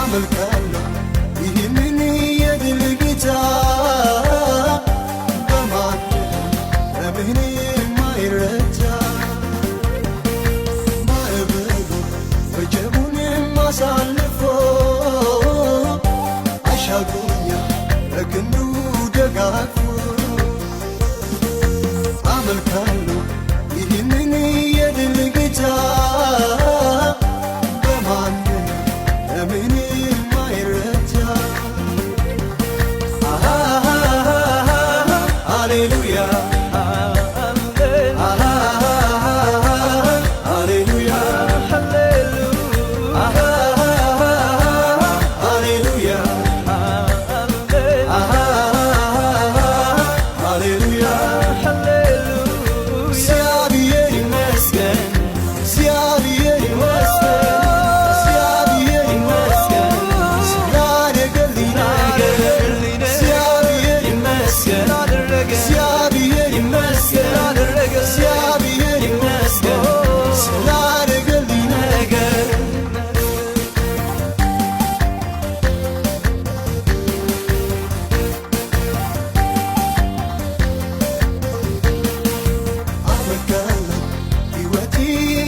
አመልካለሁ ይህንን የድል ጌታ በማንም በምን የማይረታ ማዕበሉ ወጀቡን አሳልፎ አሻግሮኛል በክንዱ ደጋግፎ አመልካለሁ ይህንን የድል ጌታ በማንም በምን የማይረታ ሃሌሉያ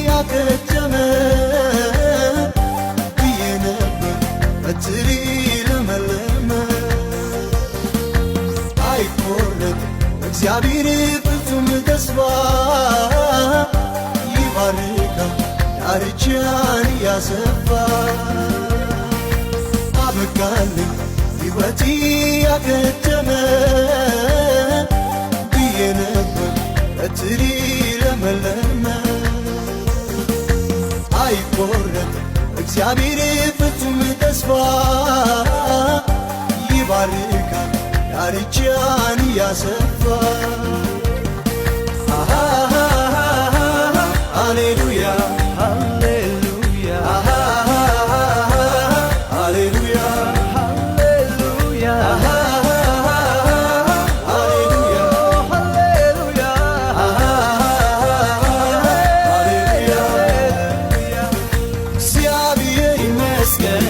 ያከተመ ብዬ ነበር በትሪ ለመለመ አይቆረጥ እግዚአብሔር ፍጹም ተስፋ ይባርካል ዳርቻን ያሰፋ አበቃልኝ ሕይወቴ ያከተመ ብዬ ነበር በትሪ ለመለመ አይቆረጥ እግዚአብሔር ፍጹም ተስፋ ይባርካል ዳርቻን ያሰፋ ሃሌሉያ ሃሌሉያ ሃሌሉያ ሃሌሉያ እግዚአብሔር ይመስገን